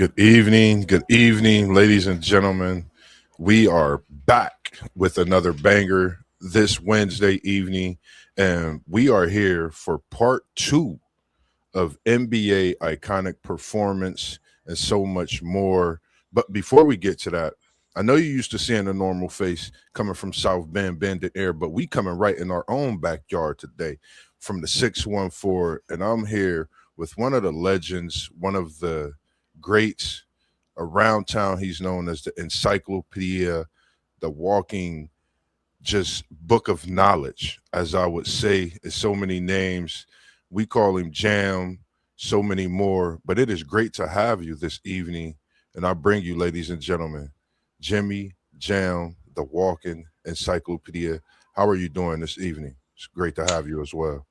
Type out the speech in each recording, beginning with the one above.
Good evening, ladies and gentlemen. We are back with another banger this Wednesday evening, and we are here for part two of NBA iconic performance and so much more. But before we get to that, I know you used to seeing a normal face coming from South Bend, Bend Air, but we coming right in our own backyard today from the 614, and I'm here with one of the legends, one of the greats around town. He's known as the encyclopedia, the walking just book of knowledge, as I would say. It's so many names. We call him Jam, so many more. But it is great to have you this evening. And I bring you, ladies and gentlemen, Jimmy Jam, the walking encyclopedia. How are you doing this evening? It's great to have you as well.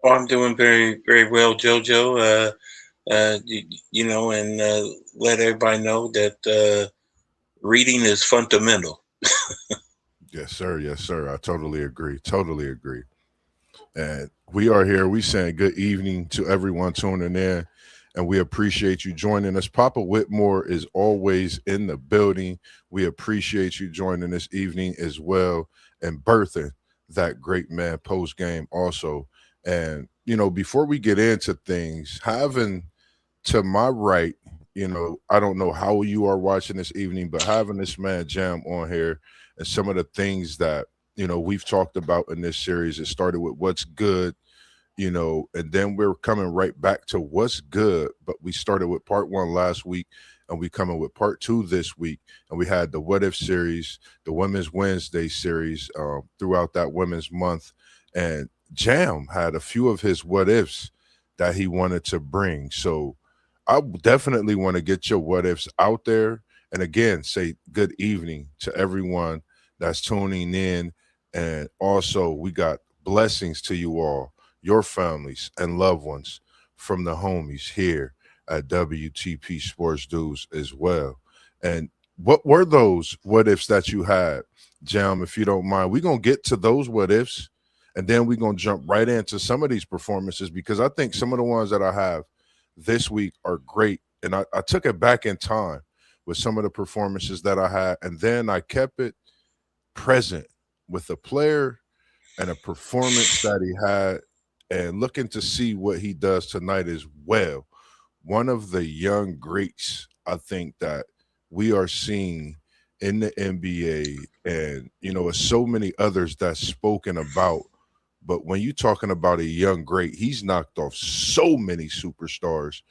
Oh, I'm doing very, very well, JoJo. And let everybody know that reading is fundamental. Yes, sir. Yes, sir. I totally agree. Totally agree. And we are here. We saying good evening to everyone tuning in, and we appreciate you joining us. Papa Whitmore is always in the building. We appreciate you joining this evening as well, and birthing that great man post game also. And before we get into things, having to my right, I don't know how you are watching this evening, but having this man Jam on here and some of the things that we've talked about in this series. It started with what's good, and then we're coming right back to what's good. But we started with part one last week, and we coming with part two this week. And we had the What If series, the Women's Wednesday series throughout that Women's Month, and Jam had a few of his what ifs that he wanted to bring. So I definitely want to get your what ifs out there. And again, say good evening to everyone that's tuning in. And also, we got blessings to you all, your families and loved ones from the homies here at WTP Sports Dudes as well. And what were those what ifs that you had, Jam, if you don't mind? We're going to get to those what ifs, and then we're going to jump right into some of these performances because I think some of the ones that I have this week are great. And I took it back in time with some of the performances that I had, and then I kept it present with a player and a performance that he had, and looking to see what he does tonight as well. One of the young greats, I think, that we are seeing in the NBA, and it's so many others that's spoken about. But when you're talking about a young great, he's knocked off so many superstars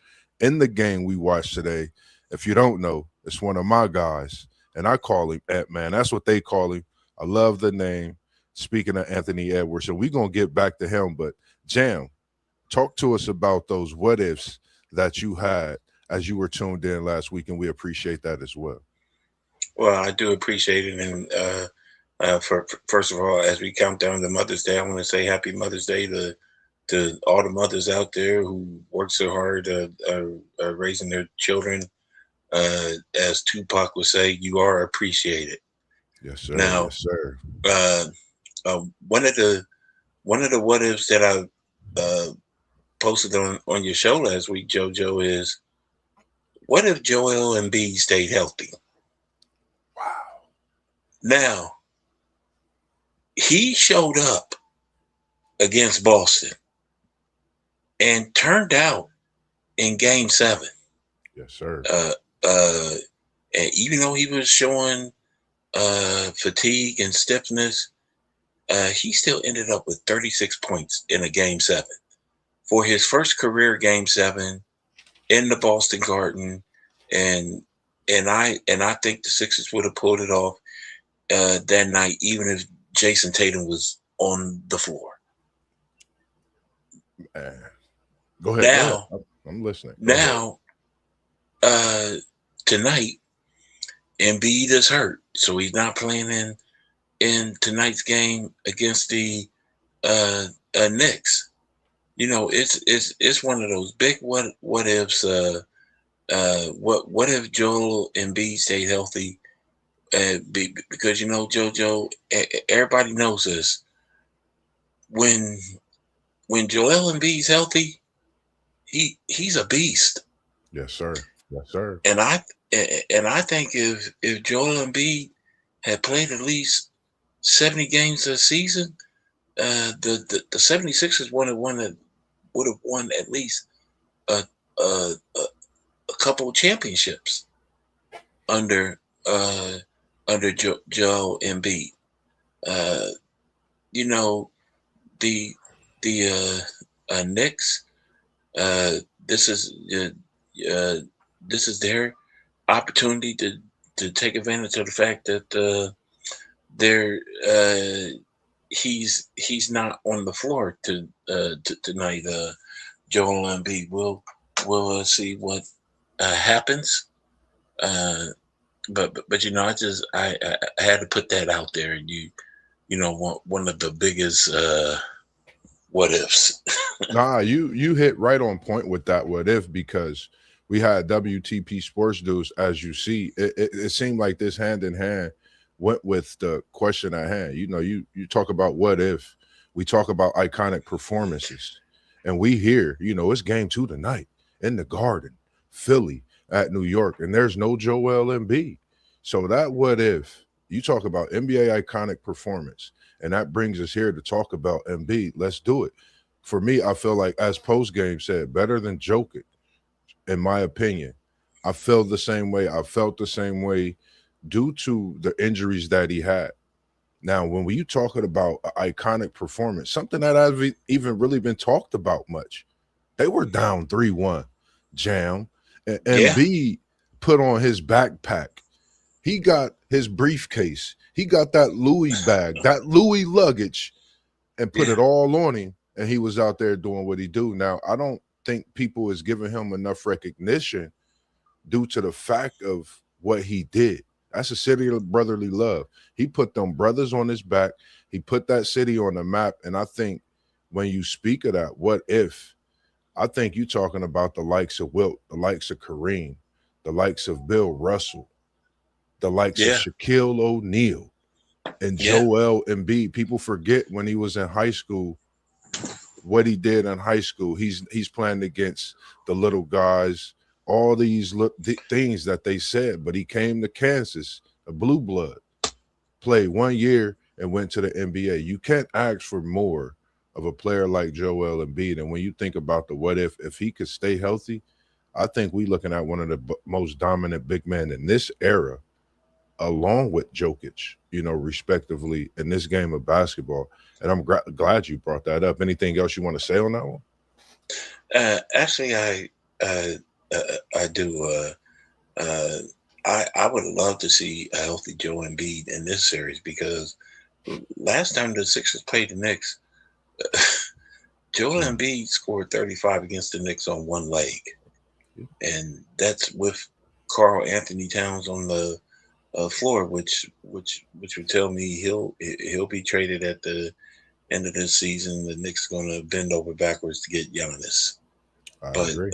in the game we watched today. If you don't know, it's one of my guys, and I call him Ant Man. That's what they call him. I love the name. Speaking of Anthony Edwards, so we're gonna get back to him. But Jam, talk to us about those what ifs that you had as you were tuned in last week, and we appreciate that as well. Well, I do appreciate it, and first of all, as we count down to Mother's Day, I want to say Happy Mother's Day to all the mothers out there who work so hard raising their children. As Tupac would say, you are appreciated. Yes, sir. Now, Yes, sir. uh, uh, one of the one of the what ifs that I posted on your show last week, JoJo, is what if Joel Embiid stayed healthy? Wow. Now, he showed up against Boston and turned out in game seven. Yes, sir. Uh, uh, and even though he was showing fatigue and stiffness, he still ended up with 36 points in a game seven. For his first career game seven in the Boston Garden, and I think the Sixers would have pulled it off that night, even if Jason Tatum was on the floor. Man. Go ahead. Go ahead. Now, I'm listening. Go ahead. now, uh, tonight, Embiid is hurt, so he's not playing in tonight's game against the uh, Knicks. It's one of those big what ifs. What if Joel Embiid stayed healthy? Because JoJo, everybody knows this. When when Joel Embiid's healthy, he's a beast. Yes, sir. Yes, sir. And I think if Joel Embiid had played at least 70 games a season, the 76ers would have won at least a, a, a couple of championships under Joel Embiid. Uh, you know, the Knicks. Uh, this is uh, this is their opportunity to take advantage of the fact that they're he's not on the floor tonight. Joel Embiid. We'll see what happens. Uh, but I had to put that out there, and one of the biggest what ifs. Nah, you hit right on point with that what if, because we had WTP Sports News, as you see. It seemed like this hand in hand went with the question at hand. You talk about what if, we talk about iconic performances, and we hear, it's game 2 tonight in the Garden, Philly at New York, and there's no Joel Embiid. So that what if, you talk about NBA iconic performance, and that brings us here to talk about Embiid. Let's do it. For me, I feel like, as post game said, better than Jokic, in my opinion. I feel the same way. I felt the same way due to the injuries that he had. Now, when you talking about an iconic performance, something that hasn't even really been talked about much, they were down 3-1, Jam, and Yeah, Embiid put on his backpack. He got his briefcase. He got that Louis bag, that Louis luggage, and put yeah, it all on him, and he was out there doing what he do. Now, I don't think people is giving him enough recognition due to the fact of what he did. That's a city of brotherly love. He put them brothers on his back. He put that city on the map. And I think when you speak of that, what if, I think you talking about the likes of Wilt, the likes of Kareem, the likes of Bill Russell, the likes of yeah, Shaquille O'Neal and yeah, Joel Embiid. People forget when he was in high school what he did in high school. He's playing against the little guys, all these things that they said, but he came to Kansas, a blue blood, played 1 year and went to the NBA. You can't ask for more of a player like Joel Embiid. And when you think about the what if he could stay healthy, I think we looking at one of the most dominant big men in this era, along with Jokic, respectively, in this game of basketball. And I'm glad you brought that up. Anything else you want to say on that one? Actually, uh, I do. I would love to see a healthy Joe Embiid in this series, because last time the Sixers played the Knicks, Joel Mm. Embiid scored 35 against the Knicks on one leg, and that's with Carl Anthony Towns on the floor, which would tell me he'll be traded at the end of this season. The Knicks going to bend over backwards to get Giannis. I But agree.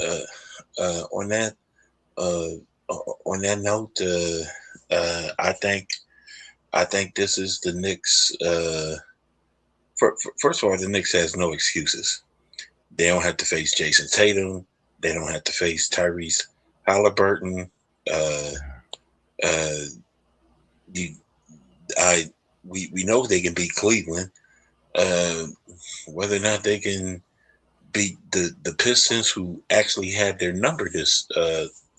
uh, on that uh, on that note, I think this is the Knicks. First of all, the Knicks has no excuses. They don't have to face Jason Tatum. They don't have to face Tyrese Halliburton. Uh, uh, you, we know they can beat Cleveland. Uh, whether or not they can beat the Pistons, who actually had their number this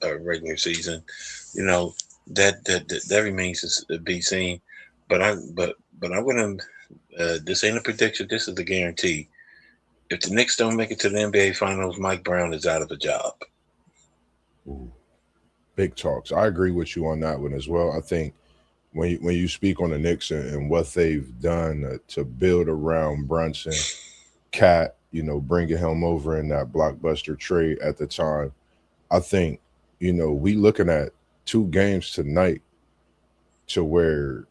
regular season, you know that remains to be seen. But I'm gonna. This ain't a prediction. This is a guarantee. If the Knicks don't make it to the NBA Finals, Mike Brown is out of a job. Ooh, big talks. I agree with you on that one as well. I think when you speak on the Knicks and what they've done to build around Brunson, Cat, bringing him over in that blockbuster trade at the time, I think, we looking at 2 games tonight to where,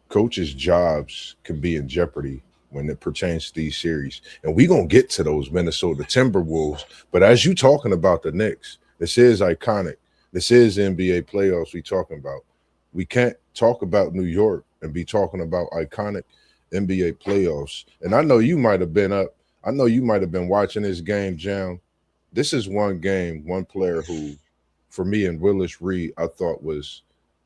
coaches' jobs can be in jeopardy when it pertains to these series. And we going to get to those Minnesota Timberwolves. But as you talking about the Knicks, this is iconic. This is NBA playoffs we talking about. We can't talk about New York and be talking about iconic NBA playoffs. And I know you might have been up. I know you might have been watching this game, Jam. This is one game, one player who for me, and Willis Reed, I thought was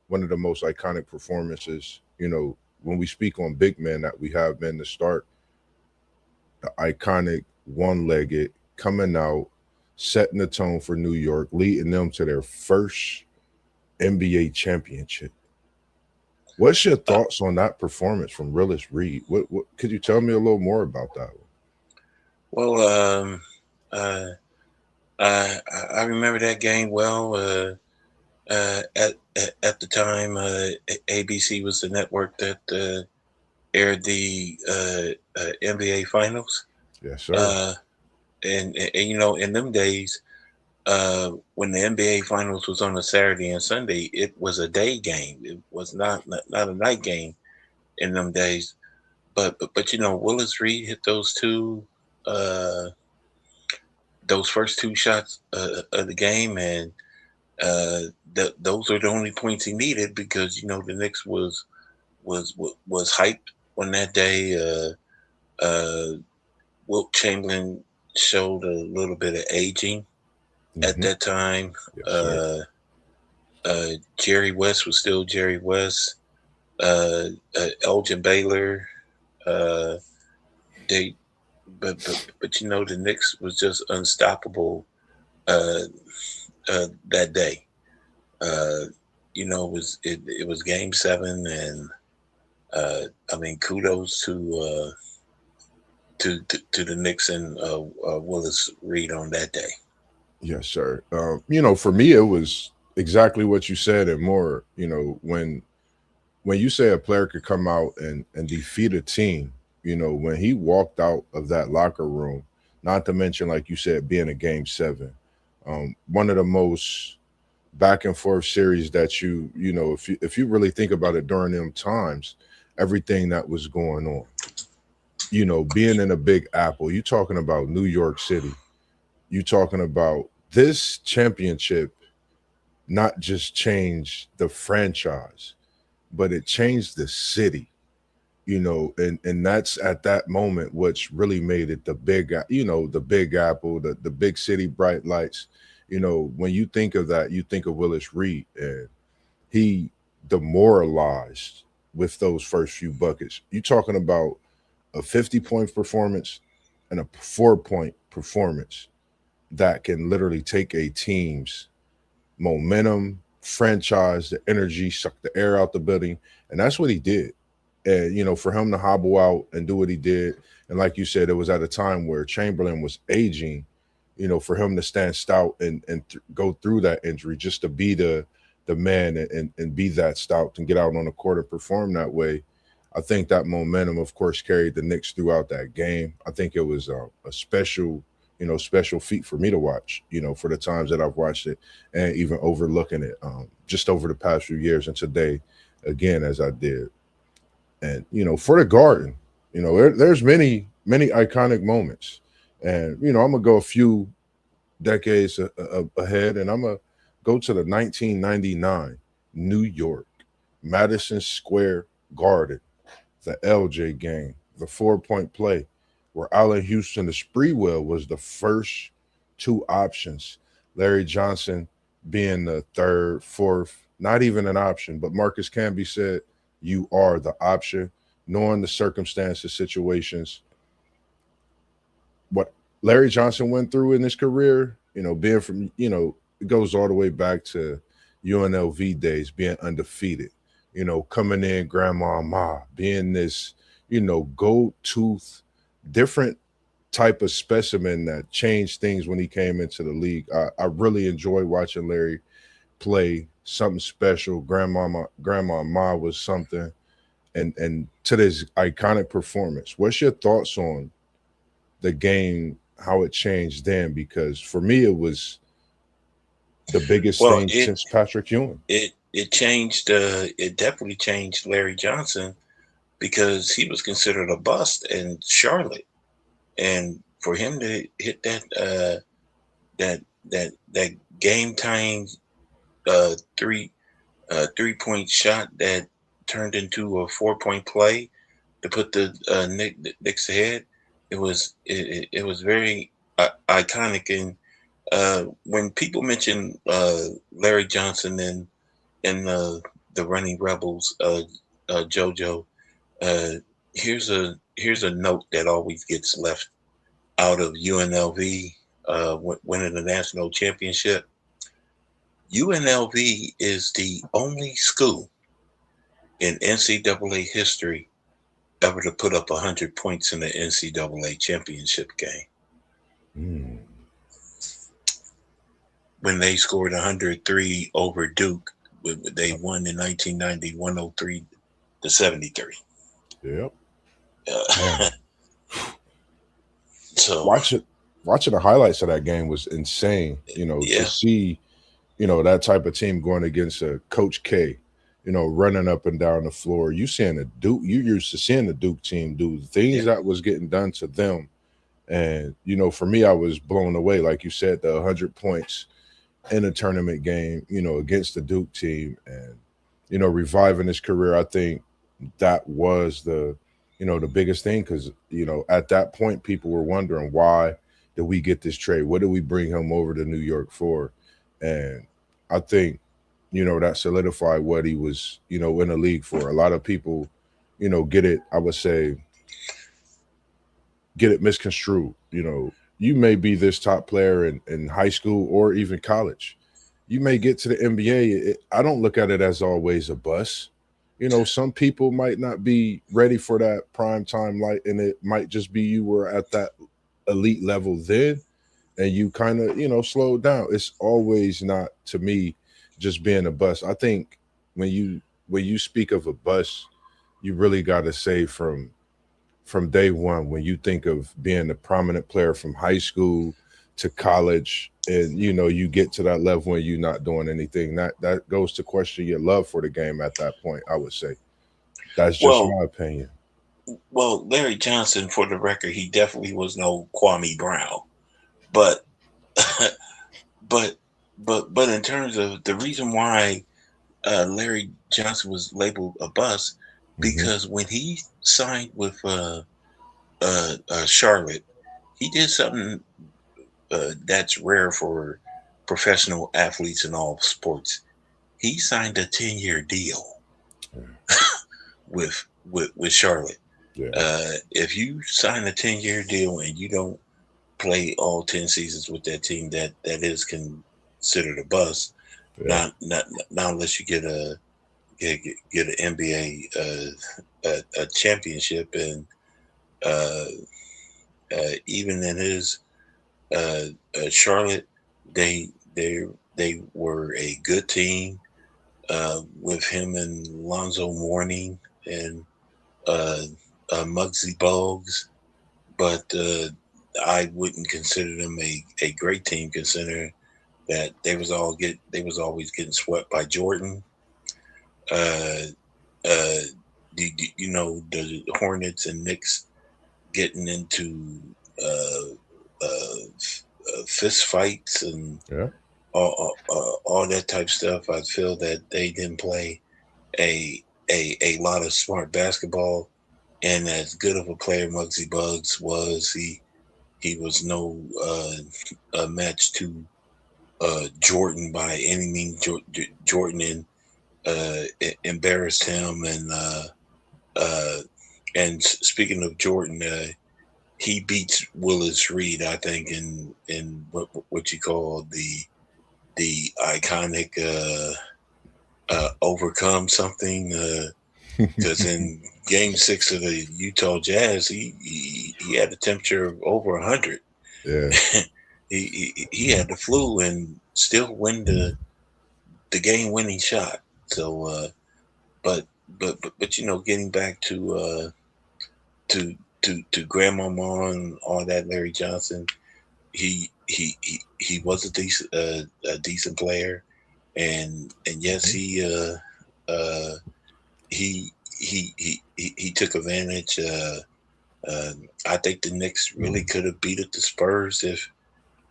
one of the most iconic performances. When we speak on big men that we have been to start, the iconic one-legged coming out, setting the tone for New York, leading them to their first NBA championship. What's your Uh, thoughts on that performance from Willis Reed? What could you tell me a little more about that one? well, uh, I remember that game well. At the time, ABC was the network that aired the NBA Finals. Yes, sir. Uh, and in them days, when the NBA Finals was on a Saturday and Sunday, it was a day game. It was not a night game in them days. But Willis Reed hit uh, those first two shots of the game, and uh, those are the only points he needed because the Knicks was hyped on that day. Wilt Chamberlain showed a little bit of aging at Hmm. that time. Yes, sir. Uh, Jerry West was still Jerry West. Uh, Elgin Baylor. Uh, they, but the Knicks was just unstoppable uh, that day. Uh, it was Game 7, and I mean kudos to the Knicks and Willis Reed on that day. Yes, sir. For me, it was exactly what you said and more. When you say a player could come out and defeat a team, when he walked out of that locker room, not to mention, like you said, being a game 7, one of the most back and forth series that if you really think about it during them times, everything that was going on, being in a Big Apple, you talking about New York City, you talking about this championship not just changed the franchise, but it changed the city, and that's at that moment which really made it the Big Apple, the big city, bright lights. When you think of that, you think of Willis Reed, and he demoralized with those first few buckets. You talking about a 50-point performance and a 4-point performance that can literally take a team's momentum, franchise, the energy, suck the air out the building. And that's what he did. And, for him to hobble out and do what he did, and like you said, it was at a time where Chamberlain was aging, for him to stand stout and go through that injury, just to be the man and be that stout and get out on the court and perform that way. I think that momentum, of course, carried the Knicks throughout that game. I think it was a special feat for me to watch, for the times that I've watched it, and even overlooking it just over the past few years and today again as I did. And for the Garden, there's many iconic moments, and I'm gonna go a few decades ahead, and I'm gonna go to the 1999 New York Madison Square Garden, the LJ game, the 4-point play, where Allen Houston, the Spreewell, was the first two options. Larry Johnson being the third, fourth, not even an option, but Marcus Camby said, "You are the option," knowing the circumstances, situations, what Larry Johnson went through in his career, being from, it goes all the way back to UNLV days, being undefeated, coming in, Grandma Ma, being this, gold tooth, different type of specimen that changed things when he came into the league. I really enjoy watching Larry play. Something special. Grandma Ma was something. And to this iconic performance, what's your thoughts on the game, how it changed then? Because for me, it was the biggest Well, thing since Patrick Ewing. it changed. It definitely changed Larry Johnson because he was considered a bust in Charlotte, and for him to hit that that game tying uh, three 3-point shot that turned into a 4-point play to put the Knicks ahead. It was very iconic, when people mention Larry Johnson and the Running Rebels, JoJo, uh, here's a note that always gets left out of UNLV winning the national championship. UNLV is the only school in NCAA history ever to put up 100 points in the NCAA championship game. Mm. When they scored 103 over Duke, they won in 1990, 103 to 73. Yep. Uh, so Watching the highlights of that game was insane. To yeah, see, that type of team going against a Coach K, running up and down the floor. You seeing the Duke, you used to seeing the Duke team do the things yeah. that was getting done to them. And, for me, I was blown away. Like you said, the 100 points in a tournament game, against the Duke team and, reviving his career. I think that was the biggest thing because, at that point, people were wondering why did we get this trade? What did we bring him over to New York for? And I think, that solidified what he was, in the league for. A lot of people, get it, I would say, get it misconstrued. You may be this top player in high school or even college. You may get to the NBA. I don't look at it as always a bust. Some people might not be ready for that prime time light, and it might just be you were at that elite level then, and you kind of, slowed down. It's always not, to me, just being a bust. I think when you speak of a bust, you really got to say from day one when you think of being a prominent player from high school to college and you get to that level and you're not doing anything that goes to question your love for the game at that point. I would say that's just Well, my opinion. Larry Johnson, for the record, he definitely was no Kwame Brown, but but but in terms of the reason why Larry Johnson was labeled a bust, Hmm. because when he signed with Charlotte, he did something that's rare for professional athletes in all sports. He signed a 10-year deal with Charlotte. Yeah, If you sign a 10-year deal and you don't play all 10 seasons with that team, that is considered a bust. yeah, Not unless you get an NBA a championship, and uh, even in his uh, Charlotte, they they they were a good team with him and Lonzo Mourning and uh, Muggsy Bogues, but I wouldn't consider them a great team, considering that they was always getting swept by Jordan. Uh, uh, the Hornets and Knicks getting into fist fights and yeah. all that type of stuff. I feel that they didn't play a a lot of smart basketball. And as good of a player Muggsy Bugs was, he was no a match to Jordan by any means. Jordan embarrassed him, uh, and speaking of Jordan, he beats Willis Reed, I think, in what you call the iconic overcome something. Because in Game 6 of the Utah Jazz, he had a temperature of over 100. Yeah, He had the flu and still win the game winning shot. So, but getting back to to Grandmama and all that, Larry Johnson, he was a decent player, and yes, uh he took advantage. Uh, I think the Knicks really could have beat the Spurs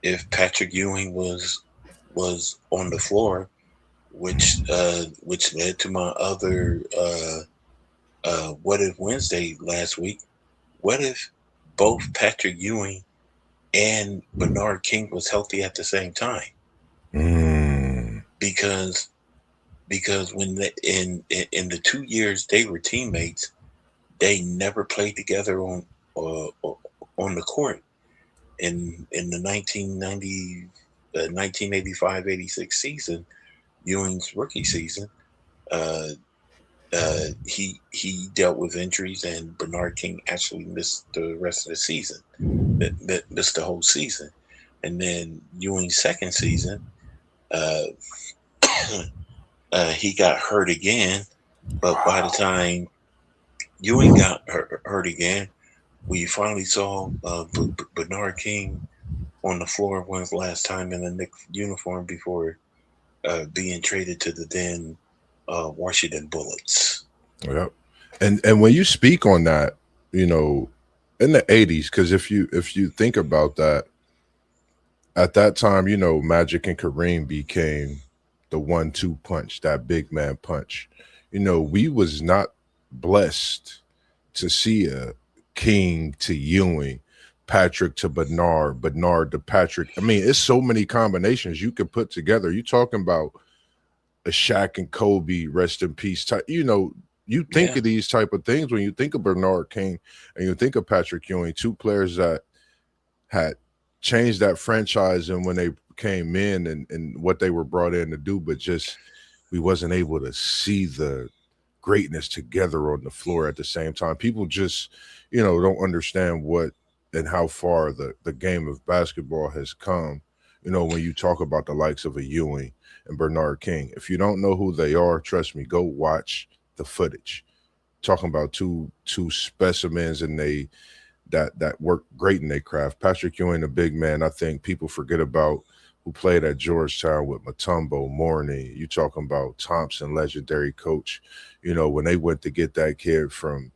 if Patrick Ewing was on the floor, which led to my other what if Wednesday last week. What if both Patrick Ewing and Bernard King was healthy at the same time. Because when in the 2 years they were teammates, they never played together on the court. In the 1985-86 season, Ewing's rookie season, he dealt with injuries, and Bernard King actually missed the rest of the season, missed the whole season. And then Ewing's second season, he got hurt again. But by the time Ewing got hurt again, we finally saw Bernard King on the floor one last time in a Knicks uniform before being traded to the then Washington Bullets. Yep. And when you speak on that, in the 80s, because if you think about that, at that time, Magic and Kareem became the 1-2 punch, that big man punch. We was not blessed to see a King to Ewing, Patrick to Bernard, Bernard to Patrick. I mean, it's so many combinations you could put together. You talking about a Shaq and Kobe, rest in peace type. You think of these type of things when you think of Bernard King and you think of Patrick Ewing, two players that had changed that franchise and when they came in and what they were brought in to do, but just we wasn't able to see the greatness together on the floor at the same time. People just, don't understand what and how far the game of basketball has come, when you talk about the likes of a Ewing and Bernard King. If you don't know who they are, trust me, go watch the footage. Talking about two specimens and that work great in their craft. Patrick Ewing, a big man, I think people forget about, who played at Georgetown with Mutombo, Mourney. You talking about Thompson, legendary coach. When they went to get that kid from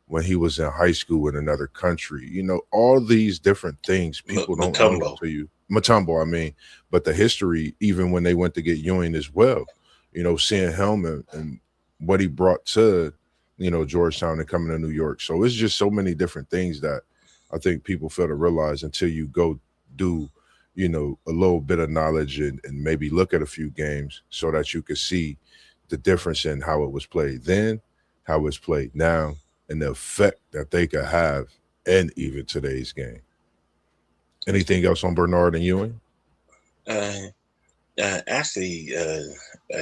when he was in high school in another country. All these different things people don't know to you. Mutombo, I mean, but the history, even when they went to get Ewing as well, seeing him and what he brought to, Georgetown and coming to New York. So it's just so many different things that I think people fail to realize until you go do, a little bit of knowledge and maybe look at a few games so that you can see the difference in how it was played then, how it's played now, and the effect that they could have in even today's game. Anything else on Bernard and Ewing? Actually,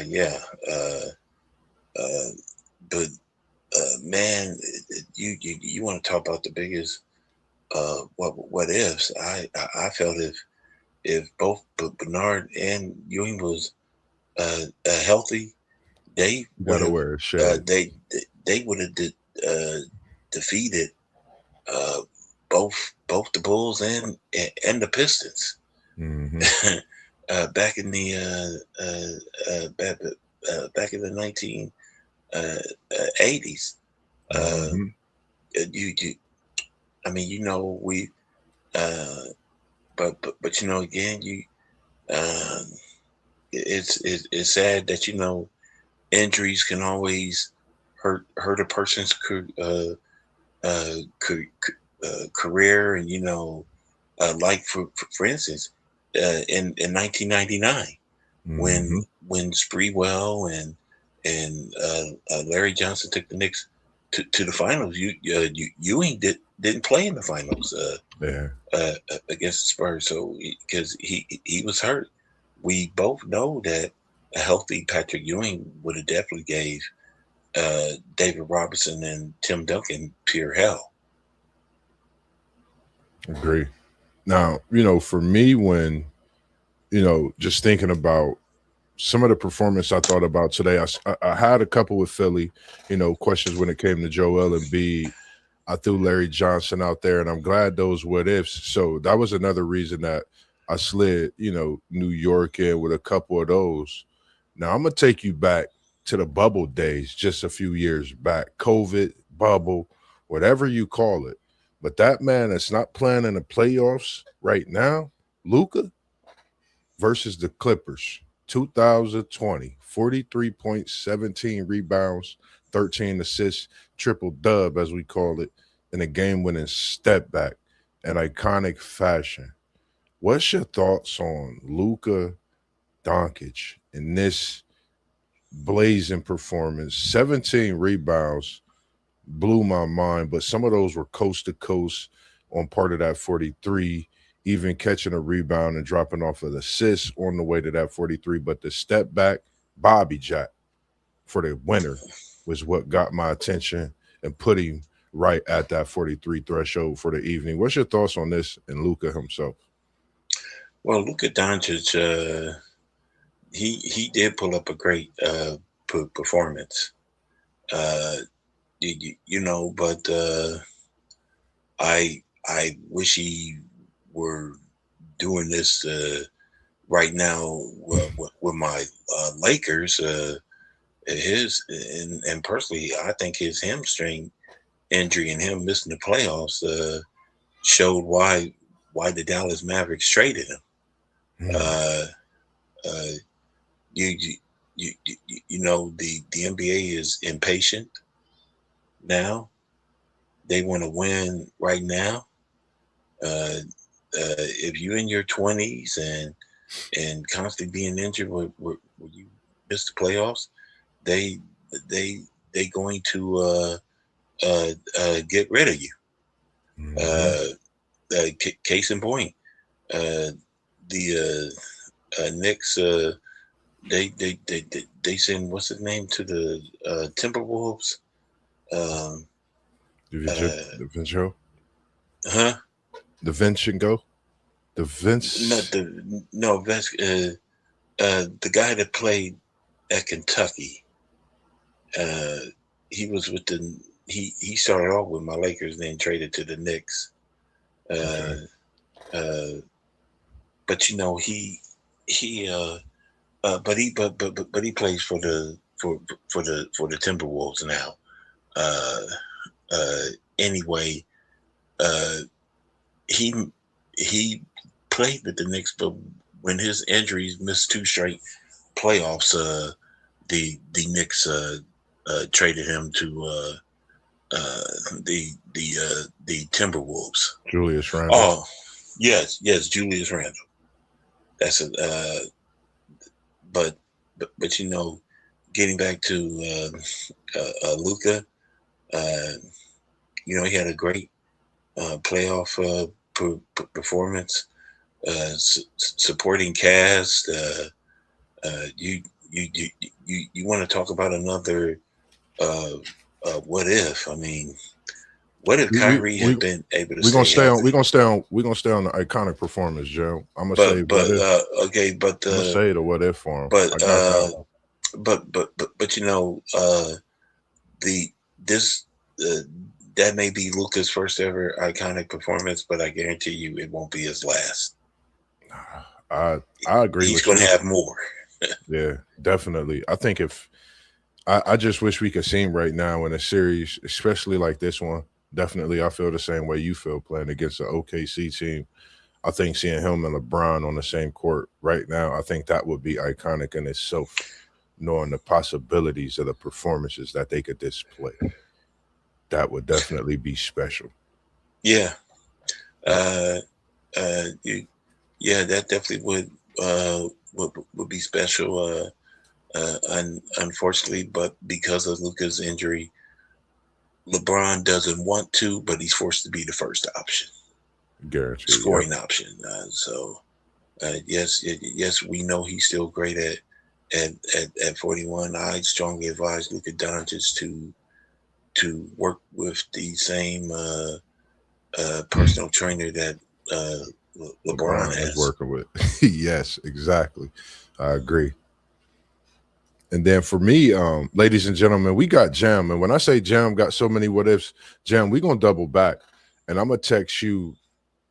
yeah. But man, you want to talk about the biggest what ifs? I felt if both Bernard and Ewing was healthy, they would Gotta have wear a shade. they would have defeated both the Bulls and the Pistons. Mm-hmm. Back in the back in the 1980s. Mm-hmm. I mean, we, but again, it's sad that injuries can always hurt a person's career, and like for instance, in 1999, Mm-hmm. when Sprewell and Larry Johnson took the Knicks to the finals, Ewing didn't play in the finals against the Spurs, so because he was hurt. We both know that a healthy Patrick Ewing would have definitely gave David Robinson and Tim Duncan pure hell. Agree. Now, for me, when, just thinking about some of the performance I thought about today, I had a couple with Philly, questions when it came to Joel Embiid. I threw Larry Johnson out there, and I'm glad those what ifs. So that was another reason that I slid, New York in with a couple of those. Now I'm gonna take you back to the bubble days, just a few years back, COVID bubble, whatever you call it. But that man that's not playing in the playoffs right now, Luka versus the Clippers, 2020, 43 points, 17 rebounds, 13 assists, triple dub, as we call it, in a game winning step back in iconic fashion. What's your thoughts on Luka Doncic in this blazing performance? 17 rebounds blew my mind, but some of those were coast to coast on part of that 43, even catching a rebound and dropping off an assist on the way to that 43. But the step back, Bobby Jack for the winner was what got my attention and put him right at that 43 threshold for the evening. What's your thoughts on this and Luca himself? Well, Luka Doncic, he did pull up a great performance. Uh, but I wish he were doing this right now with my Lakers. And personally, I think his hamstring injury and him missing the playoffs showed why the Dallas Mavericks traded him. Uh, uh, you, the NBA is impatient now. They want to win right now. If you're in your 20s and constantly being injured where you miss the playoffs, they going to get rid of you. Case in point, the Knicks they send what's his name to the Timberwolves. The Vincenzo? Huh? The Vincenzo? The Vince? The guy that played at Kentucky. He was with he started off with my Lakers, then traded to the Knicks. But he plays for the Timberwolves now. Anyway, he played with the Knicks, but when his injuries missed 2 straight playoffs, the Knicks traded him to the Timberwolves. Julius Randle. Oh, yes, Julius Randle. That's a but getting back to Luka, he had a great playoff performance, supporting cast. You want to talk about another what if? I mean, what if Kyrie had been able to? We're gonna stay on the iconic performance, Joe. I'm gonna say, I'm gonna say the what if for him. But that may be Luka's first ever iconic performance, but I guarantee you it won't be his last. I agree. He's going to have more. Yeah, definitely. I think I just wish we could see him right now in a series, especially like this one. Definitely, I feel the same way you feel playing against the OKC team. I think seeing him and LeBron on the same court right now, I think that would be iconic in itself, knowing the possibilities of the performances that they could display. That would definitely be special. Yeah. That definitely would be special. Unfortunately, but because of Luka's injury, LeBron doesn't want to, but he's forced to be the first option. Guaranteed. Scoring option. Yes, we know he's still great at 41. I strongly advise Luka Doncic to work with the same personal trainer that LeBron has. Working with. Yes, exactly. I agree. And then for me, ladies and gentlemen, we got Jam. And when I say Jam got so many what ifs, Jam, we're going to double back. And I'm going to text you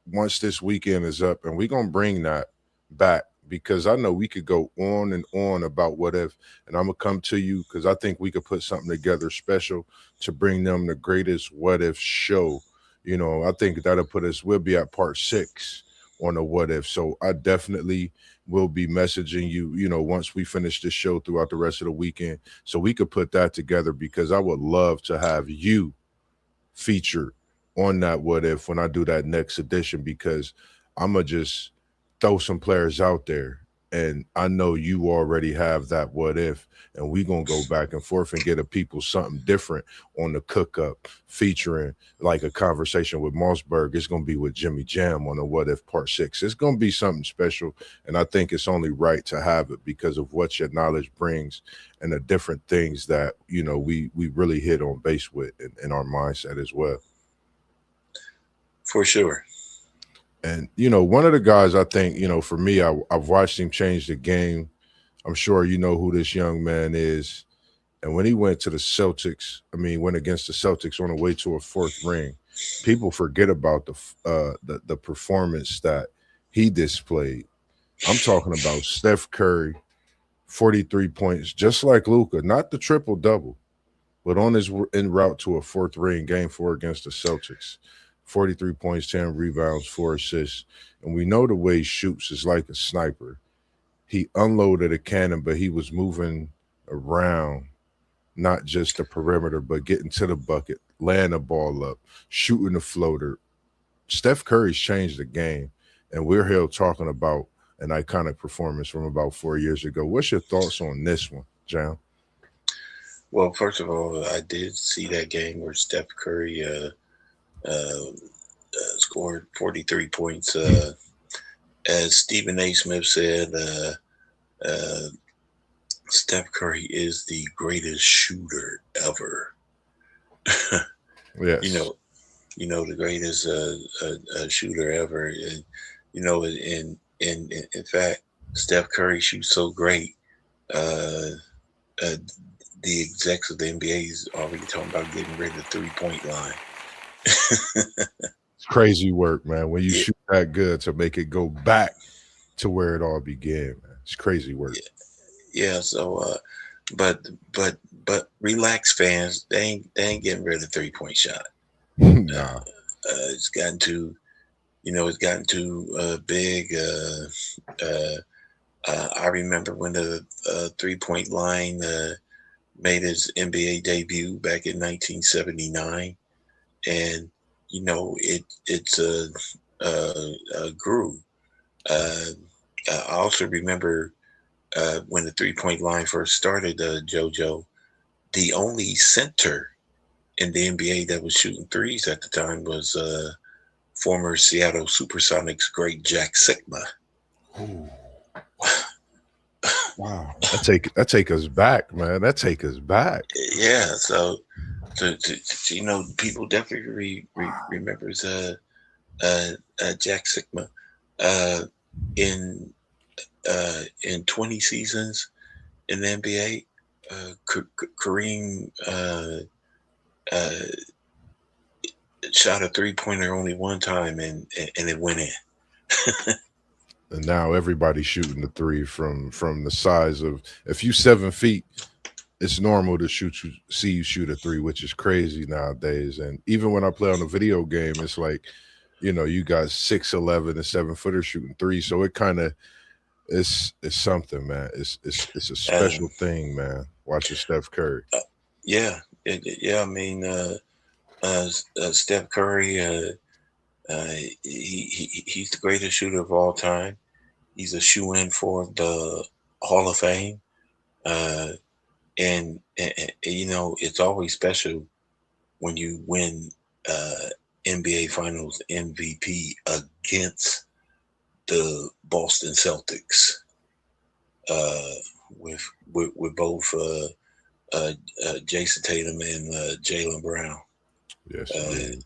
once this weekend is up, and we're going to bring that back because I know we could go on and on about what if. And I'm going to come to you because I think we could put something together special to bring them the greatest what if show. I think that'll put us, we'll be at part 6 on the what if. So I definitely will be messaging you, once we finish this show throughout the rest of the weekend, so we could put that together because I would love to have you featured on that what if when I do that next edition, because I'm going to just throw some players out there, and I know you already have that what if, and we gonna go back and forth and get a people something different on the cook up, featuring like a conversation with Mossberg. It's gonna be with Jimmy Jam on the what if part 6. It's gonna be something special, and I think it's only right to have it because of what your knowledge brings and the different things that we really hit on base with in our mindset as well. For sure. And one of the guys I think, for me, I've watched him change the game. I'm sure you know who this young man is. And when he went to the Celtics, went against the Celtics on the way to a fourth ring, people forget about the performance that he displayed. I'm talking about Steph Curry, 43 points, just like Luka, not the triple double, but on his en route to a fourth ring, game 4 against the Celtics. 43 points, 10 rebounds, 4 assists. And we know the way he shoots is like a sniper. He unloaded a cannon, but he was moving around, not just the perimeter, but getting to the bucket, laying the ball up, shooting the floater. Steph Curry's changed the game, and we're here talking about an iconic performance from about 4 years ago. What's your thoughts on this one, Jam? Well, first of all, I did see that game where Steph Curry scored 43 points. As Stephen A. Smith said, uh, Steph Curry is the greatest shooter ever. Yes. you know, the greatest shooter ever. And, in fact, Steph Curry shoots so great. Uh, uh, the execs of the NBA is already talking about getting rid of the 3-point line. It's crazy work, man. When you Yeah, shoot that good to make it go back to where it all began, man. It's crazy work. yeah. So, but relax, fans. They ain't getting rid of the 3-point shot. Nah. It's gotten too, big. I remember when the 3-point line made his NBA debut back in 1979, and it's grew. Uh, I also remember when the 3-point line first started, JoJo, the only center in the NBA that was shooting threes at the time was former Seattle Supersonics great Jack Sigma. Ooh, wow. That take us back, man. That take us back. Yeah, so people definitely remembers Jack Sigma in 20 seasons in the NBA. Kareem uh, shot a 3-pointer only one time, and it went in. And now everybody's shooting the three from the size of, if you 7 feet, it's normal to see you shoot a three, which is crazy nowadays. And even when I play on a video game, it's like, you got 6'11" and 7-footers shooting three. So it kind of it's something, man. It's a Uh, special thing, man. Watching Steph Curry. yeah, yeah. I mean, Steph Curry. He's the greatest shooter of all time. He's a shoe in for the Hall of Fame. Uh, and it's always special when you win NBA Finals MVP against the Boston Celtics, uh, with both Jason Tatum and Jalen Brown. Yes, Uh, indeed.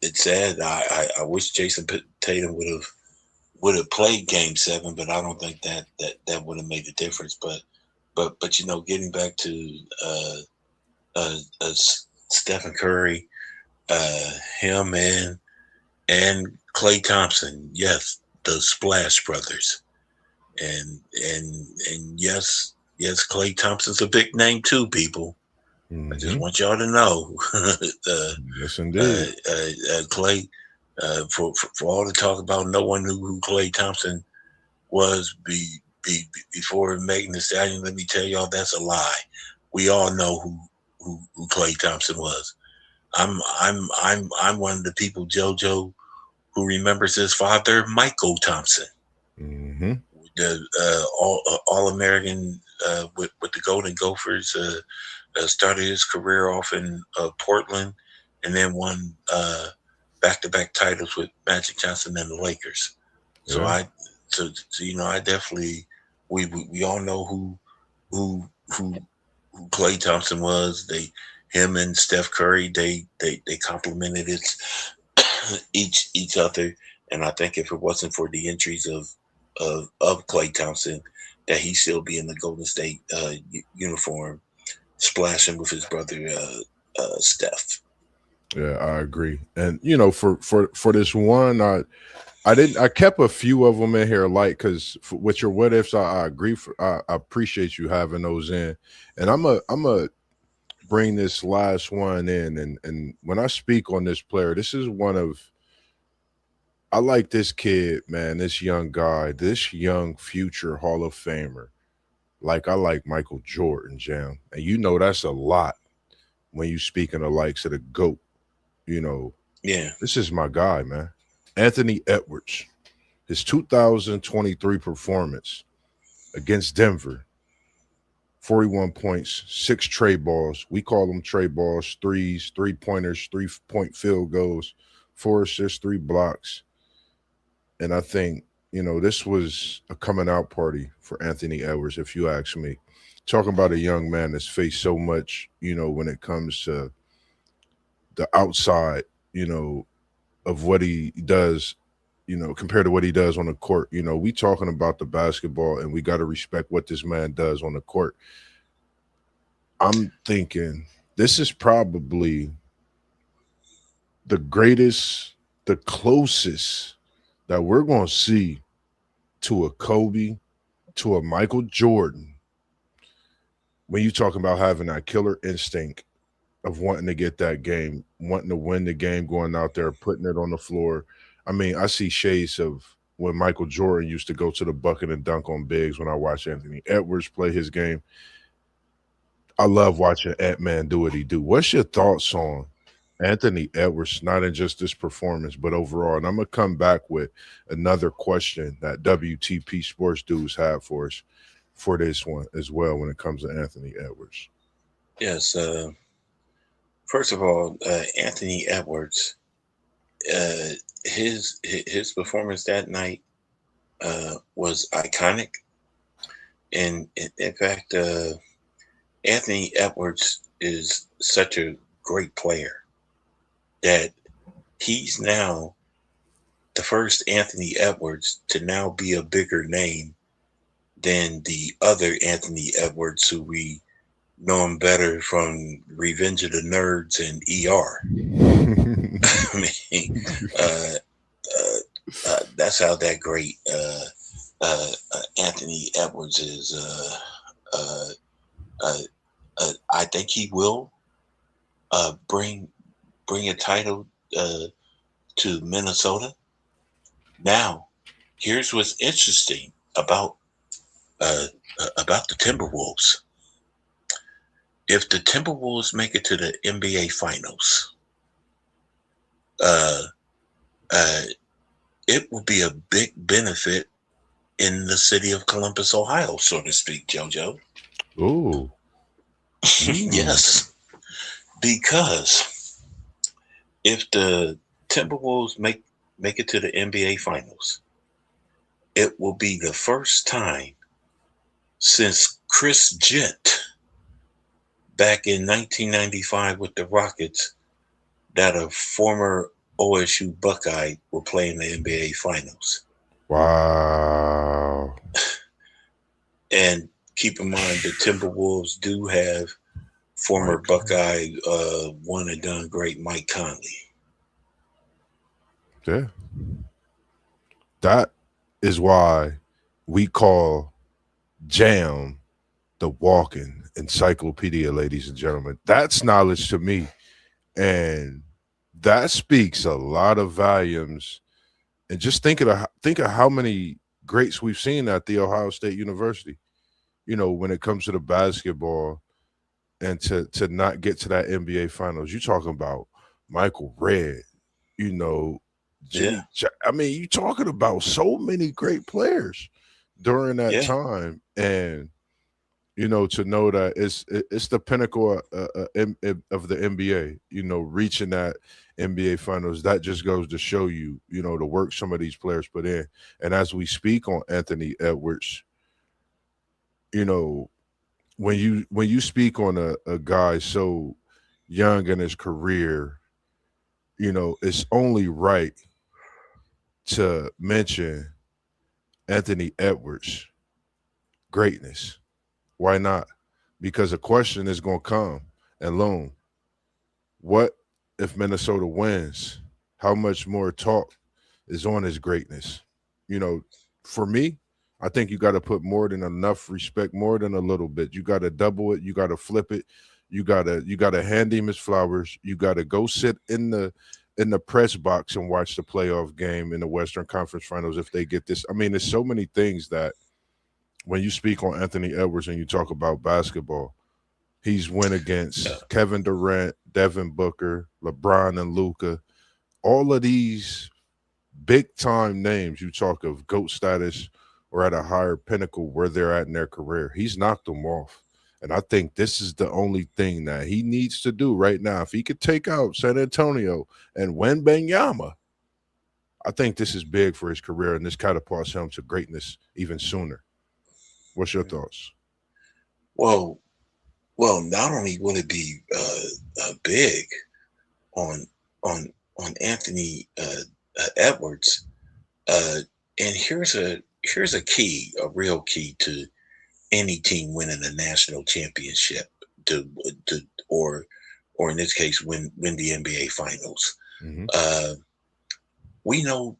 it's sad. I wish Jason Tatum would have played Game 7, but I don't think that would have made a difference. But getting back to Stephen Curry, him and Klay Thompson, yes, the Splash Brothers, and yes, Klay Thompson's a big name too, people. I just Hmm. want y'all to know, Yes, indeed. Klay. For all the talk about no one knew who Klay Thompson was before making the stallion, let me tell y'all that's a lie. We all know who Klay Thompson was. I'm one of the people, JoJo, who remembers his father, Michael Thompson, Mm-hmm. the All American with the Golden Gophers. Started his career off in Portland, and then won back-to-back titles with Magic Johnson and the Lakers. So Yeah. I definitely we all know who who Klay Thompson was. Him and Steph Curry, they complemented it each other. And I think if it wasn't for the injuries of Klay Thompson, that he'd still be in the Golden State uniform, splashing with his brother Steph. Yeah, I agree. And for this one, I kept a few of them in here, like, because with your what ifs, I agree. I appreciate you having those in, and I'm a bring this last one in, and when I speak on this player, this is one of I like this kid, man, this young guy, this young future Hall of Famer. Like I like Michael Jordan, Jam, and that's a lot when you speaking of likes of the GOAT. You know, Yeah, this is my guy, man, Anthony Edwards. His 2023 performance against Denver, 41 points, 6 trade balls. We call them trade balls, threes, 3-pointers, 3-point field goals, 4 assists, 3 blocks. And I think, this was a coming out party for Anthony Edwards, if you ask me. Talking about a young man that's faced so much, when it comes to the outside, of what he does, compared to what he does on the court. We talking about the basketball, and we got to respect what this man does on the court. I'm thinking this is probably the greatest, the closest that we're going to see to a Kobe, to a Michael Jordan, when you talking about having that killer instinct of wanting to get that game, wanting to win the game, going out there, putting it on the floor. I mean, I see shades of when Michael Jordan used to go to the bucket and dunk on bigs when I watch Anthony Edwards play his game. I love watching Ant-Man do what he do. What's your thoughts on Anthony Edwards, not in just this performance, but overall? And I'm going to come back with another question that WTP Sports Dudes have for us for this one as well when it comes to Anthony Edwards. yes. First of all, Anthony Edwards, his performance that night was iconic, and in fact, Anthony Edwards is such a great player that he's now the first Anthony Edwards to now be a bigger name than the other Anthony Edwards who we know him better from Revenge of the Nerds and ER. I mean, that's how that great Anthony Edwards is. I think he will bring a title to Minnesota. Now, here's what's interesting about the Timberwolves. If the Timberwolves make it to the NBA Finals, it will be a big benefit in the city of Columbus, Ohio, so to speak, JoJo. Ooh. Yes, because if the Timberwolves make it to the NBA Finals, it will be the first time since Chris Jent back in 1995 with the Rockets that a former OSU Buckeye will play in the NBA Finals. Wow. And keep in mind, the Timberwolves do have former Buckeye one and done great Mike Conley. Yeah. That is why we call Jam the walking encyclopedia, ladies and gentlemen. That's knowledge to me. And that speaks a lot of volumes. And just think of how many greats we've seen at the Ohio State University, when it comes to the basketball, and to not get to that NBA Finals. You're talking about Michael Redd, Yeah. I mean, you talking about so many great players during that Yeah. time, and to know that it's the pinnacle of the NBA. Reaching that NBA Finals, that just goes to show you, the work some of these players put in. And as we speak on Anthony Edwards, you know, when you speak on a guy so young in his career, it's only right to mention Anthony Edwards' greatness. Why not? Because a question is going to come and loom. What if Minnesota wins? How much more talk is on his greatness? You know, for me, I think you got to put more than enough respect, more than a little bit. You got to double it. You got to flip it. You got to hand him his flowers. You got to go sit in the press box and watch the playoff game in the Western Conference Finals if they get this. I mean, there's so many things that when you speak on Anthony Edwards and you talk about basketball, he's went Yeah. against Kevin Durant, Devin Booker, LeBron, and Luca. All of these big time names you talk of GOAT status or at a higher pinnacle where they're at in their career. He's knocked them off. And I think this is the only thing that he needs to do right now. If he could take out San Antonio and win Benyama, I think this is big for his career and this catapults him to greatness even sooner. What's your thoughts? Well, not only will it be big on on Anthony Edwards, uh, and here's a key, a real key to any team winning a national championship to to or in this case win the NBA finals. Hmm. Uh, we know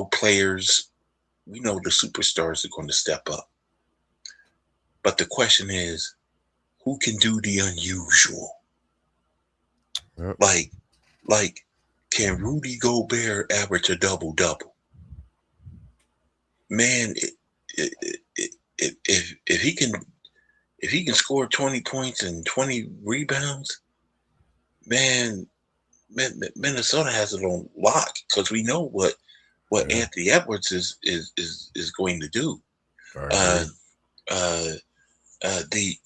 players, we know the superstars are going to step up, but the question is who can do the unusual? Yep. Like can Rudy Gobert average a double double? Man, if he can score 20 points and 20 rebounds, man, Minnesota has it on lock because we know what Yeah, Anthony Edwards is going to do. I Uh, agree. uh, uh, the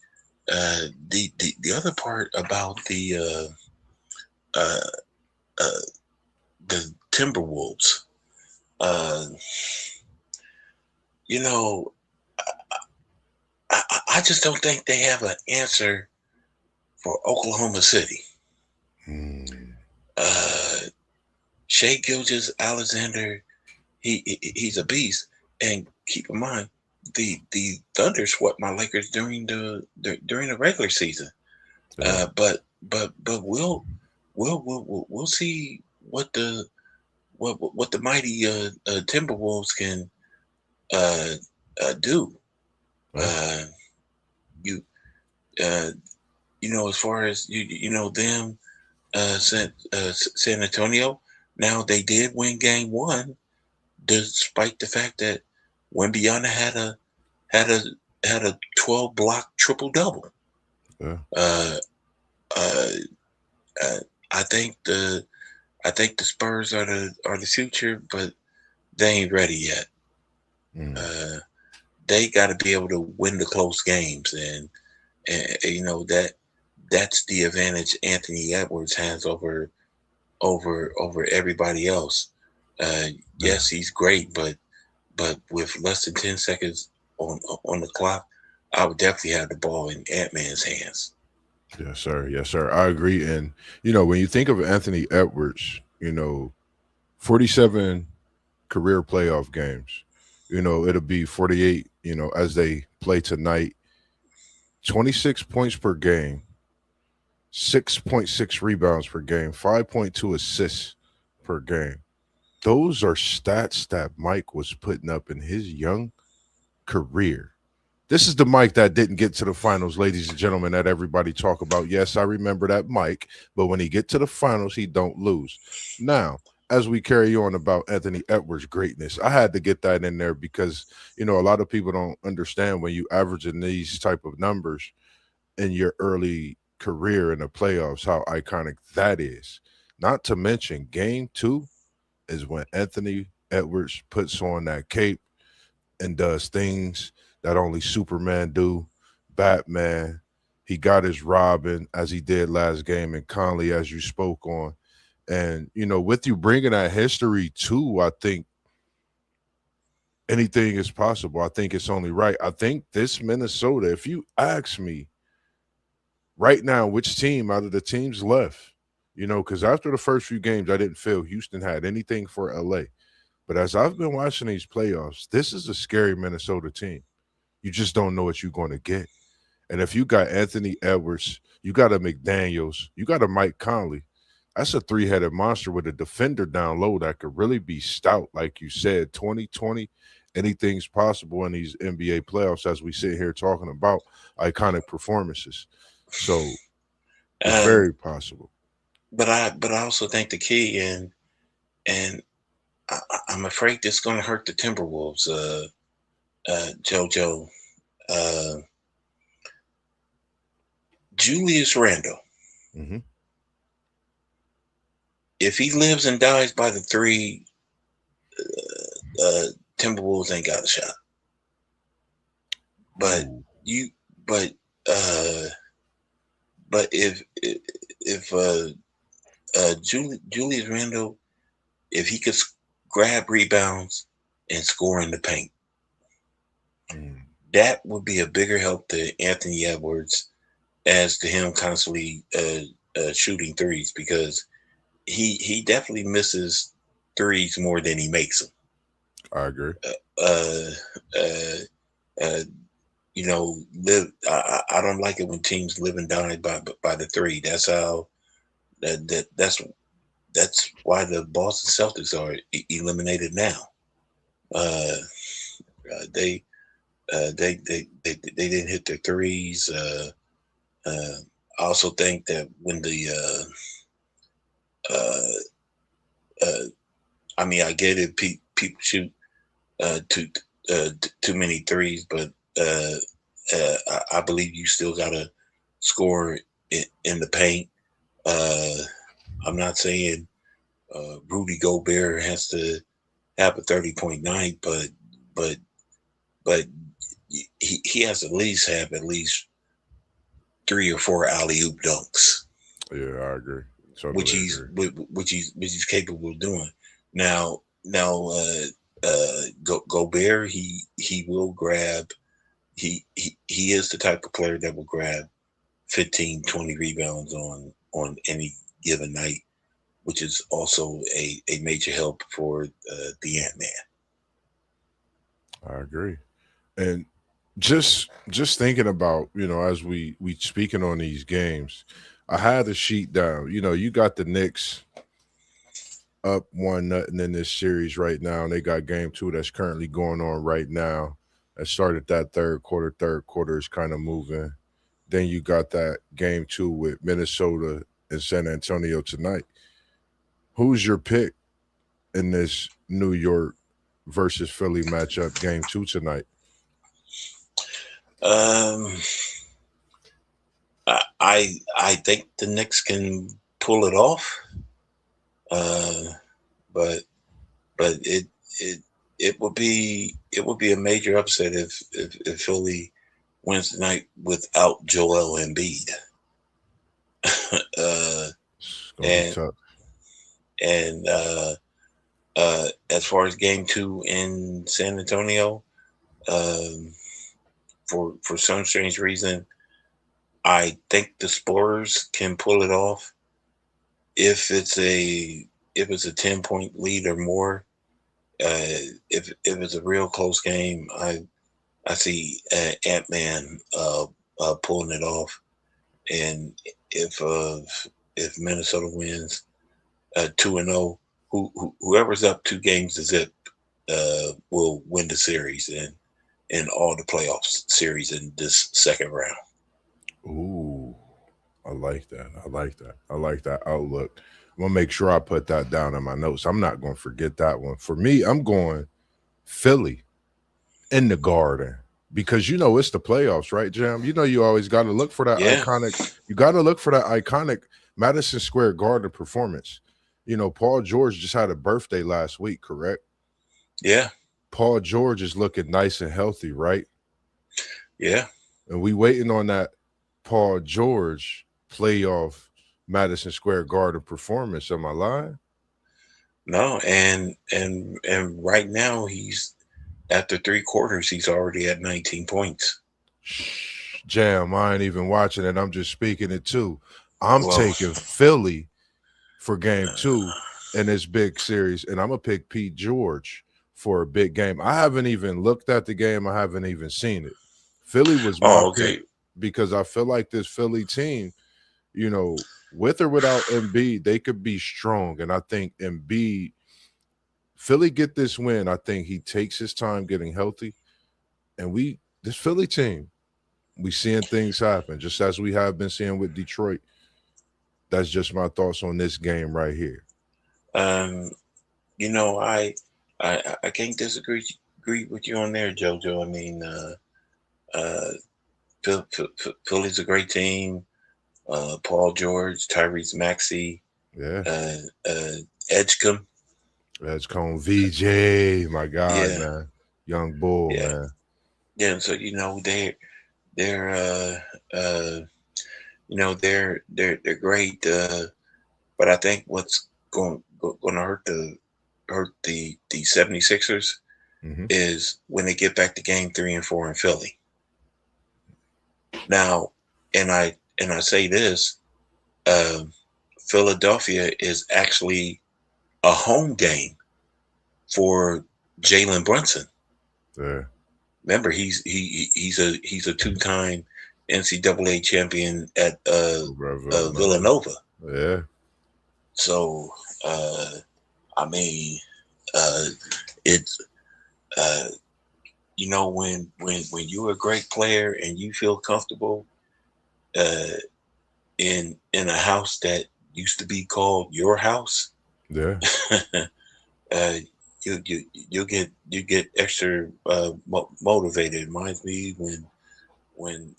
the other part about uh, uh, the Timberwolves, uh, you know, I just don't think they have an answer for Oklahoma City. Mm, Uh, Shea Gilgis Alexander, he's a beast. And keep in mind, the Thunder swept my Lakers during the regular season. yeah, But we'll see what the mighty Timberwolves can uh, do. yeah, Uh, you uh, as far as them, San Antonio. Now they did win Game One, despite the fact that Wembyana had a had a 12 block triple double. yeah. Uh, uh, uh, I think the Spurs are the future, but they ain't ready yet. Mm, Uh, they got to be able to win the close games, and that's the advantage Anthony Edwards has over everybody else. Uh, yeah. yes, he's great, but with less than 10 seconds on the clock, I would definitely have the ball in Ant Man's hands. Yes, sir. Yes, sir. I agree. And when you think of Anthony Edwards, 47 career playoff games. It'll be 48, as they play tonight. 26 points per game, 6.6 rebounds per game, 5.2 assists per game. Those are stats that Mike was putting up in his young career. This is the Mike that didn't get to the finals, ladies and gentlemen, that everybody talk about. Yes, I remember that Mike, but when he get to the finals, he don't lose. Now, as we carry on about Anthony Edwards' greatness, I had to get that in there because a lot of people don't understand when you average in these type of numbers in your early career in the playoffs how iconic that is. Not to mention Game 2 is when Anthony Edwards puts on that cape and does things that only Superman do, Batman. He got his Robin as he did last game, and Conley as you spoke on. And with you bringing that history too, I think anything is possible. I think it's only right. I think this Minnesota, if you ask me right now, which team out of the teams left, because after the first few games, I didn't feel Houston had anything for LA. But as I've been watching these playoffs, this is a scary Minnesota team. You just don't know what you're going to get. And if you got Anthony Edwards, you got a McDaniels, you got a Mike Conley, that's a three-headed monster with a defender down low that could really be stout. Like you said, 2020, anything's possible in these NBA playoffs as we sit here talking about iconic performances. So it's very possible. But I also think the key, and I'm afraid this is going to hurt the Timberwolves, JoJo. Julius Randle. Mm-hmm. If he lives and dies by the three, Timberwolves ain't got a shot. But if Julius Randle, if he could grab rebounds and score in the paint, that would be a bigger help to Anthony Edwards as to him constantly shooting threes, because he definitely misses threes more than he makes them. I agree. I don't like it when teams live and die by the three. That's how that's why the Boston Celtics are eliminated now. They didn't hit their threes. I also think that when I get it. People shoot too many threes, but I believe you still gotta score in the paint. I'm not saying Rudy Gobert has to have a 30-point night, but he has at least 3 or 4 alley-oop dunks. Yeah, I agree. Totally which he's capable of doing. Now, Gobert, he will grab. He is the type of player that will grab 15, 20 rebounds on any given night, which is also a major help for the Ant-Man. I agree. And just thinking about, as we speaking on these games, I had the sheet down. You got the Knicks up 1-0 in this series right now, and they got game 2 that's currently going on right now. That started that third quarter. Third quarter is kind of moving. Then you got that game 2 with Minnesota and San Antonio tonight. Who's your pick in this New York versus Philly matchup, game 2 tonight? I think the Knicks can pull it off, but it would be a major upset if Philly wins tonight without Joel Embiid. And as far as game 2 in San Antonio, for some strange reason, I think the Spurs can pull it off if it's a 10-point lead or more. If it's a real close game, I see Ant-Man pulling it off, and if Minnesota wins 2-0, whoever's up 2 games to zip will win the series and all the playoffs series in this second round. Ooh, I like that. I like that outlook. I'm gonna make sure I put that down in my notes. I'm not gonna forget that one. For me, I'm going Philly in the Garden, because it's the playoffs, right, Jam? You always got to look for that iconic. You got to look for that iconic Madison Square Garden performance. Paul George just had a birthday last week, correct? Yeah, Paul George is looking nice and healthy, right? yeah. And we waiting on that Paul George playoff Madison Square Garden performance. Am I lying? No, and right now he's after 3 quarters, he's already at 19 points. Shh, Jam, I ain't even watching it. I'm just speaking it too. I'm Well, taking Philly for game two uh, in this big series, and I'm gonna pick Pete George for a big game. I haven't even looked at the game. I haven't even seen it. Philly was my oh, pick okay. because I feel like this Philly team, with or without Embiid, they could be strong. And I think Embiid, Philly get this win. I think he takes his time getting healthy. And this Philly team, we seeing things happen, just as we have been seeing with Detroit. That's just my thoughts on this game right here. Um, you know, I can't agree with you on there, JoJo. I mean, uh, Philly's a great team. Paul George, Tyrese Maxey, Yeah. uh, uh, Edgecombe. That's called VJ, my guy, Yeah, man. Young bull, yeah, man. yeah. And so they're they're great. But I think what's going to hurt the 76ers Hmm. is when they get back to game 3 and 4 in Philly. Now, and I say this, um, Philadelphia is actually a home game for Jalen Brunson. Yeah. Remember, he's a 2-time NCAA champion at Villanova. Villanova. Yeah. So I mean, uh, it's uh, when you're a great player and you feel comfortable uh, in a house that used to be called your house, Yeah. uh, you get extra motivated. It reminds me when when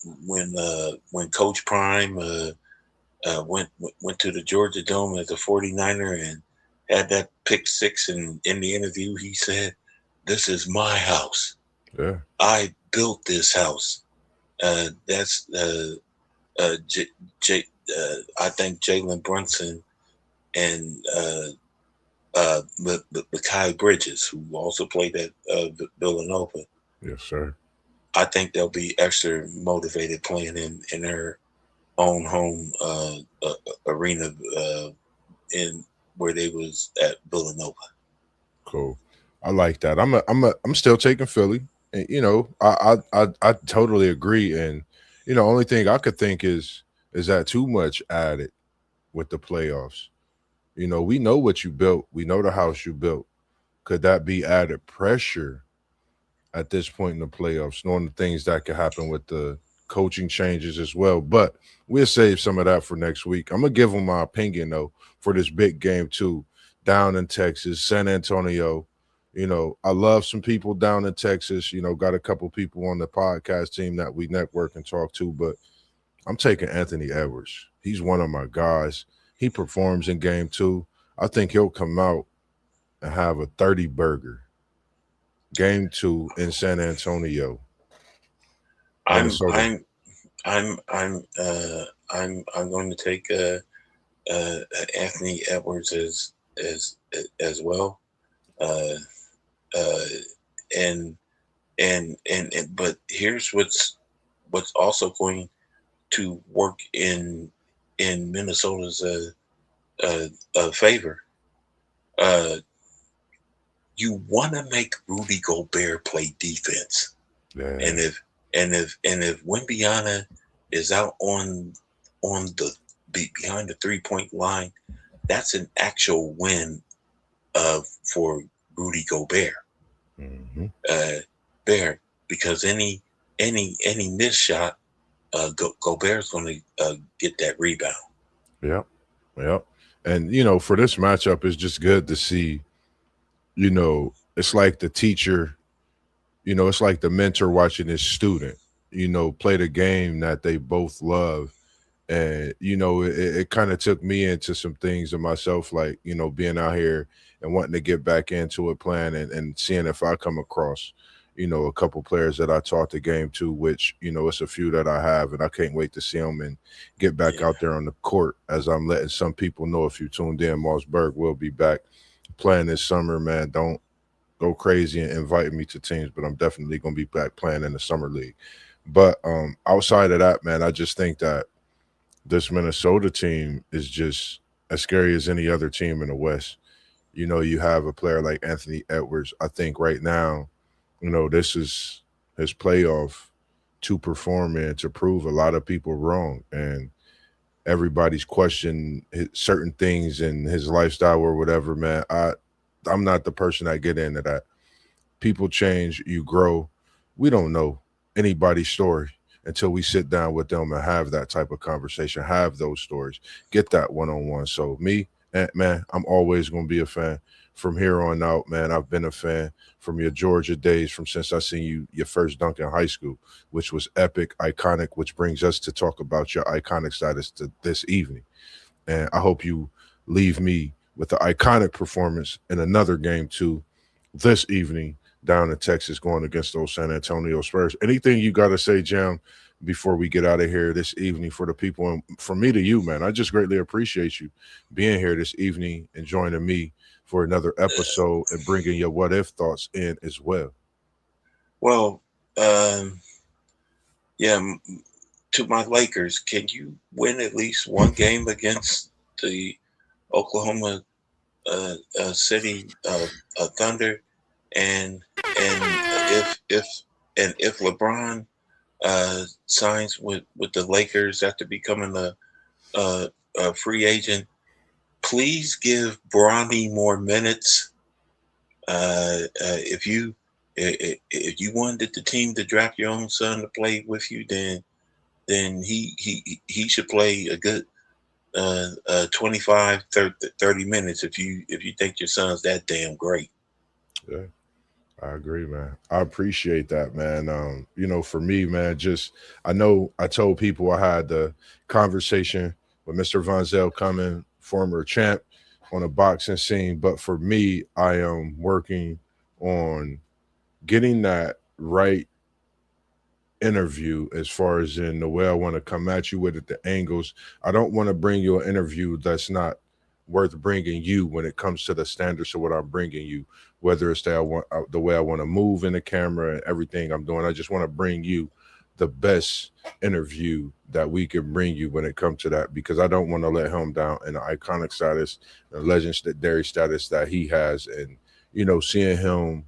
Coach Prime went to the Georgia Dome as a 49er and had that pick six, and in the interview he said, "This is my house. Yeah. I built this house." That's J, J, I think Jalen Brunson and Mikal Bridges, who also played at Villanova. Yes, sir. I think they'll be extra motivated playing in their own home arena in where they was at Villanova. Cool. I like that. I'm still taking Philly. And I totally agree. And only thing I could think is that too much added with the playoffs. We know what you built. We know the house you built. Could that be added pressure at this point in the playoffs, knowing the things that could happen with the coaching changes as well? But we'll save some of that for next week. I'm gonna give them my opinion though for this big game too, down in Texas, San Antonio. I love some people down in Texas. Got a couple people on the podcast team that we network and talk to, but I'm taking Anthony Edwards. He's one of my guys. He performs in game two. I think he'll come out and have a 30 burger. Game two in San Antonio, I'm Minnesota. I'm I'm I'm I'm going to take uh, Anthony Edwards as well. Uh, uh, and and but here's what's also going to work in Minnesota's favor. Uh, you want to make Rudy Gobert play defense, Yeah. and if Wimbiana is out on the behind the 3 point line, that's an actual win for Rudy Gobert. Hmm. Uh, Bear, because any missed shot, Gobert's going to get that rebound. Yep. Yep. And for this matchup, it's just good to see. It's like the teacher. It's like the mentor watching his student. Play the game that they both love, And it kind of took me into some things of myself, like being out here and wanting to get back into it, playing and seeing if I come across a couple players that I taught the game to, which it's a few that I have, and I can't wait to see them and get back Yeah. out there on the court. As I'm letting some people know, if you tuned in, Mossberg will be back playing this summer, man. Don't go crazy and invite me to teams, but I'm definitely going to be back playing in the summer league. But outside of that, man, I just think that this Minnesota team is just as scary as any other team in the West. You have a player like Anthony Edwards. I think right now, this is his playoff to perform and to prove a lot of people wrong. And everybody's questioning certain things in his lifestyle or whatever, man. I'm not the person that get into that. People change, you grow. We don't know anybody's story until we sit down with them and have that type of conversation, have those stories, get that one-on-one. So me, man, I'm always going to be a fan from here on out, man. I've been a fan from your Georgia days, from since I seen you your first dunk in high school, which was epic, iconic, which brings us to talk about your iconic status to this evening. And I hope you leave me with the iconic performance in another game too this evening down in Texas, going against those San Antonio Spurs. Anything you got to say, Jam, before we get out of here this evening for the people? And from me to you, man, I just greatly appreciate you being here this evening and joining me for another episode and bringing your what if thoughts in as well. Well, yeah, to my Lakers, can you win at least one game against the Oklahoma City Thunder? And if LeBron signs with the Lakers after becoming a free agent, please give Bronny more minutes. If you wanted the team to draft your own son to play with you, then he should play a good 25, 30 minutes if you think your son's that damn great. Yeah. I agree, man. I appreciate that, man. For me, man, just I know I told people I had the conversation with Mr. Von Zell coming, former champ on a boxing scene. But for me, I am working on getting that right interview as far as in the way I want to come at you with it, the angles. I don't want to bring you an interview that's not worth bringing you when it comes to the standards of what I'm bringing you, whether it's that the way I want to move in the camera and everything I'm doing. I just want to bring you the best interview that we can bring you when it comes to that, because I don't want to let him down in the iconic status, the legendary status that he has. And, seeing him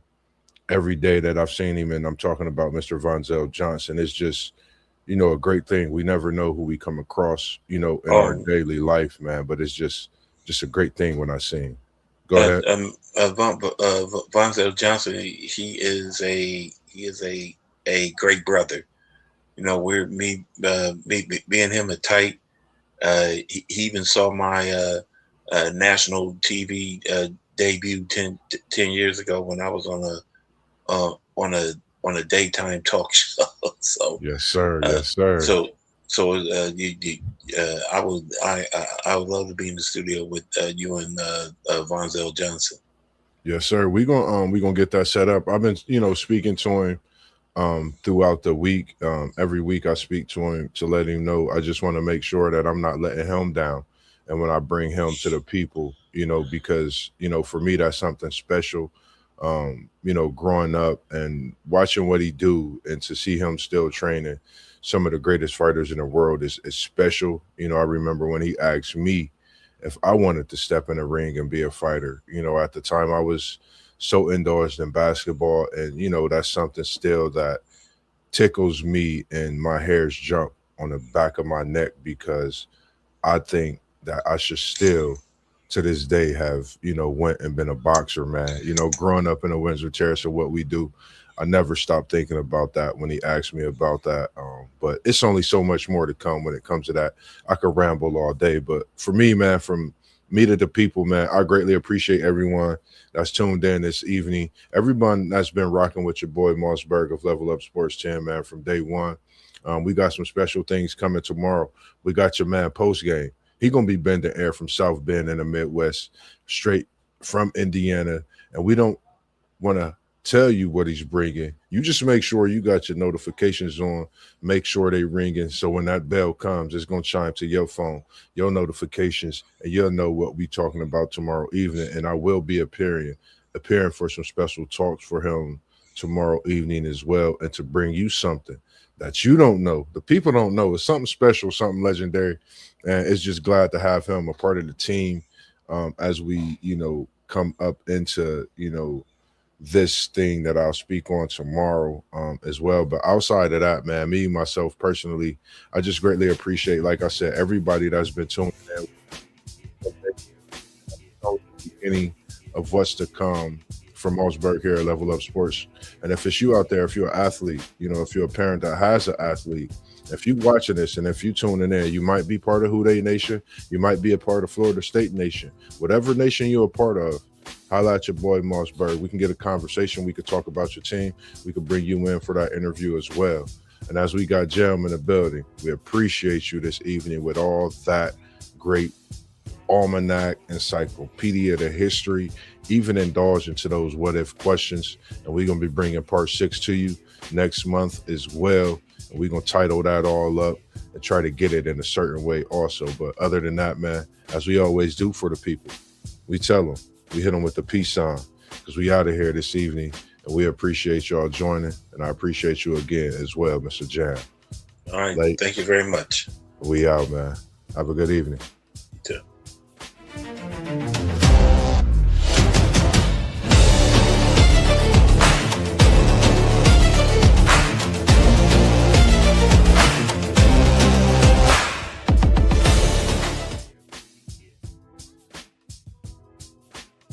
every day that I've seen him, and I'm talking about Mr. Vonzel Johnson, is just, a great thing. We never know who we come across, in our daily life, man. But it's just a great thing when I see him. Go ahead. Vonzel Johnson, he is a great brother. We're me and him are tight. He even saw my national TV debut 10 years ago when I was on a daytime talk show. So yes, sir. Yes, sir. I would love to be in the studio with you and Vonzel Johnson. Yes, sir. We gonna get that set up. I've been speaking to him throughout the week. Every week I speak to him to let him know I just want to make sure that I'm not letting him down. And when I bring him to the people, because for me that's something special. Growing up and watching what he do, and to see him still training some of the greatest fighters in the world is special. I remember when he asked me if I wanted to step in the ring and be a fighter. At the time I was so indulged in basketball, and that's something still that tickles me and my hairs jump on the back of my neck, because I think that I should still to this day have went and been a boxer, man. Growing up in the Windsor Terrace of what we do, I never stopped thinking about that when he asked me about that. But it's only so much more to come when it comes to that. I could ramble all day, but for me, man, from meet of the people, man. I greatly appreciate everyone that's tuned in this evening. Everyone that's been rocking with your boy Mossberg of Level Up Sports 10, man, from day one. We got some special things coming tomorrow. We got your man post game. He gonna be bending air from South Bend in the Midwest, straight from Indiana, and we don't want to tell you what he's bringing. You just make sure you got your notifications on. Make sure they ringing, so when that bell comes, it's gonna chime to your phone, your notifications, and you'll know what we talking about tomorrow evening. And I will be appearing for some special talks for him tomorrow evening as well, and to bring you something that you don't know, the people don't know. It's something special, something legendary, and it's just glad to have him a part of the team as we, come up into, this thing that I'll speak on tomorrow as well. But outside of that, man, me, myself personally, I just greatly appreciate, like I said, everybody that's been tuning in the beginning of what's to come from Mossberg here at Level Up Sports. And if it's you out there, if you're an athlete, if you're a parent that has an athlete, if you're watching this and if you're tuning in, you might be part of Houday Nation, you might be a part of Florida State Nation, whatever nation you're a part of. Holla at your boy Mossberg. We can get a conversation. We could talk about your team. We could bring you in for that interview as well. And as we got Jam in the building, we appreciate you this evening with all that great almanac, encyclopedia, the history, even indulge into those what if questions. And we're going to be bringing part 6 to you next month as well. And we're going to title that all up and try to get it in a certain way also. But other than that, man, as we always do for the people, we tell them, we hit them with the peace sign, because we out of here this evening, and we appreciate y'all joining, and I appreciate you again as well, Mr. Jam. All right. Thank you very much. We out, man. Have a good evening.